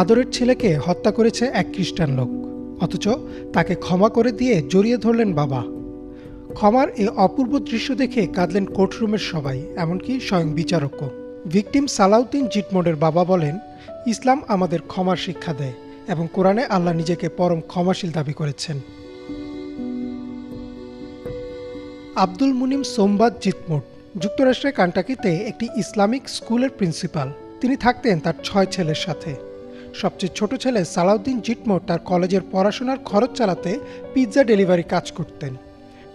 আদরের ছেলেকে হত্যা করেছে এক খ্রিস্টান লোক, অথচ তাকে ক্ষমা করে দিয়ে জড়িয়ে ধরলেন বাবা। ক্ষমার এই অপূর্ব দৃশ্য দেখে কাঁদলেন কোর্টরুমের সবাই, এমনকি স্বয়ং বিচারকও। ভিকটিম সালাউদ্দিন জিটমোডের বাবা বলেন, ইসলাম আমাদের ক্ষমার শিক্ষা দেয় এবং কোরআনে আল্লাহ নিজেকে পরম ক্ষমাশীল দাবি করেছেন। আব্দুল মুনিম সোমবাদ জিটমোড যুক্তরাষ্ট্রের কান্টাকিতে একটি ইসলামিক স্কুলের প্রিন্সিপাল। তিনি থাকতেন তার 6 ছেলের সাথে। সবচেয়ে ছোট ছেলে সালাউদ্দিন জিটমোড তার কলেজের পড়াশোনার খরচ চালাতে পিৎজা ডেলিভারি কাজ করতেন।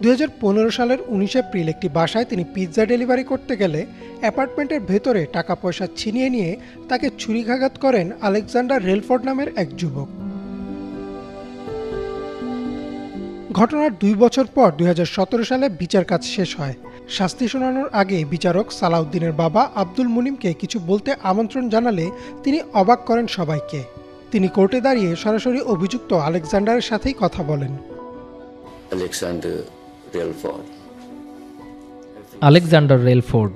2015 সালের 19 এপ্রিল একটি বাসায় তিনি পিৎজা ডেলিভারি করতে গেলে অ্যাপার্টমেন্টের ভেতরে টাকা পয়সা ছিনিয়ে নিয়ে তাকে ছুরিকাঘাত করেন আলেকজান্ডার রেলফোর্ড নামের এক যুবক। ঘটনার 2 বছর পর 2017 সালে বিচার কাজ শেষ হয়। শাস্তি শোনানোর আগে বিচারক সালাউদ্দিনের বাবা আব্দুল মুনিমকে কিছু বলতে আমন্ত্রণ জানালে তিনি অবাক করেন সবাইকে। তিনি কোর্টে দাঁড়িয়ে সরাসরি অভিযুক্ত আলেকজান্ডারের সাথেই কথা বলেন। আলেকজান্ডার রেলফোর্ড,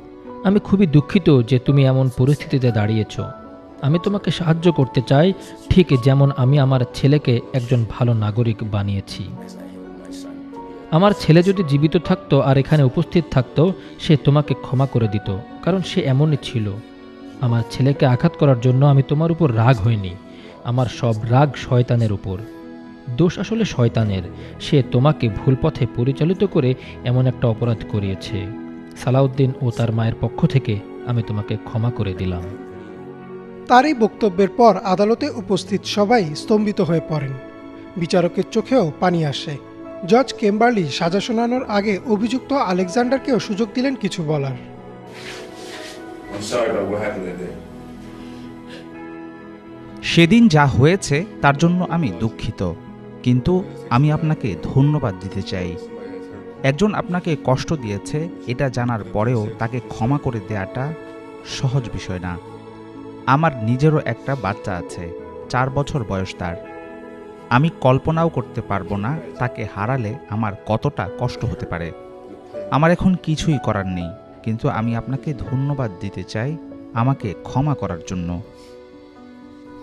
আমি খুবই দুঃখিত যে তুমি এমন পরিস্থিতিতে দাঁড়িয়েছ। আমি তোমাকে সাহায্য করতে চাই, ঠিক যেমন আমি আমার ছেলেকে একজন ভালো নাগরিক বানিয়েছি। আমার ছেলে যদি জীবিত থাকতো আর এখানে উপস্থিত থাকতো, সে তোমাকে ক্ষমা করে দিত, কারণ সে এমনই ছিল। আমার ছেলেকে আঘাত করার জন্য আমি তোমার উপর রাগ হইনি। আমার সব রাগ শয়তানের উপর। দোষ আসলে শয়তানের। সে তোমাকে ভুল পথে পরিচালিত করে এমন একটা অপরাধ করিয়েছে। সালাউদ্দিন ও তার মায়ের পক্ষ থেকে আমি তোমাকে ক্ষমা করে দিলাম। তার এই বক্তব্যের পর আদালতে উপস্থিত সবাই স্তম্ভিত হয়ে পড়েন। বিচারকের চোখেও পানি আসে। জজ কেম্বারলি সাজা শোনানোর আগে অভিযুক্ত আলেকজান্ডারকেও সুযোগ দিলেন কিছু বলার। সেদিন যা হয়েছে তার জন্য আমি দুঃখিত, কিন্তু আমি আপনাকে ধন্যবাদ দিতে চাই। একজন আপনাকে কষ্ট দিয়েছে, এটা জানার পরেও তাকে ক্ষমা করে দেওয়াটা সহজ বিষয় না। আমার নিজেরও একটা বাচ্চা আছে, 4 বছর বয়স তার। আমি কল্পনাও করতে পারবো না তাকে হারালে আমার কতটা কষ্ট হতে পারে। আমার এখন কিছুই করার নেই, কিন্তু আমি আপনাকে ধন্যবাদ দিতে চাই আমাকে ক্ষমা করার জন্য।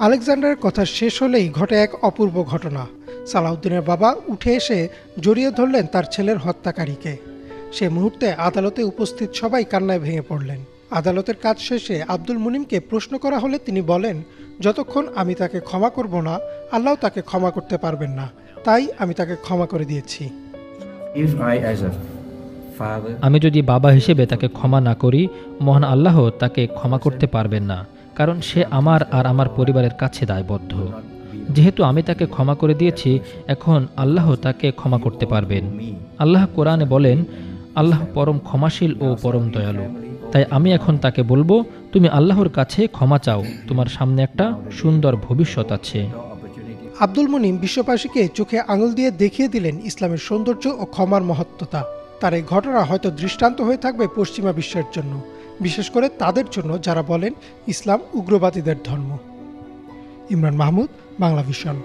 আলেকজান্ডারের কথা শেষ হলেই ঘটে এক অপূর্ব ঘটনা। সালাউদ্দিনের বাবা উঠে এসে জড়িয়ে ধরলেন তার ছেলের হত্যাকারীকে। সে মুহূর্তে আদালতে উপস্থিত সবাই কান্নায় ভেঙে পড়লেন। আদালতের কাজ শেষে আব্দুল মুনিমকে প্রশ্ন করা হলে তিনি বলেন, যতক্ষণ আমি তাকে ক্ষমা করব না, আল্লাহ তাকে ক্ষমা করতে পারবেন না, তাই আমি তাকে ক্ষমা করে দিয়েছি। আমি যদি বাবা হিসেবে তাকে ক্ষমা না করি, মহান আল্লাহ তাকে ক্ষমা করতে পারবেন না, কারণ সে আমার আর আমার পরিবারের কাছে দায়বদ্ধ। যেহেতু আমি তাকে ক্ষমা করে দিয়েছি, এখন আল্লাহ তাকে ক্ষমা করতে পারবেন। আল্লাহ কোরআনে বলেন, আল্লাহ পরম ক্ষমাশীল ও পরম দয়ালু। তাই আমি এখন তাকে বলবো, তুমি আল্লাহর কাছে ক্ষমা চাও, তোমার সামনে একটা সুন্দর ভবিষ্যৎ আছে। আব্দুল মুনিম বিশ্ববাসীকে চোখে আঙুল দিয়ে দেখিয়ে দিলেন ইসলামের সৌন্দর্য ও ক্ষমার মহত্বতা। তার এই ঘটনা হয়তো দৃষ্টান্ত হয়ে থাকবে পশ্চিমা বিশ্বের জন্য, বিশেষ করে তাদের জন্য যারা বলেন ইসলাম উগ্রবাদীদের ধর্ম। ইমরান মাহমুদ, বাংলা ভিশন।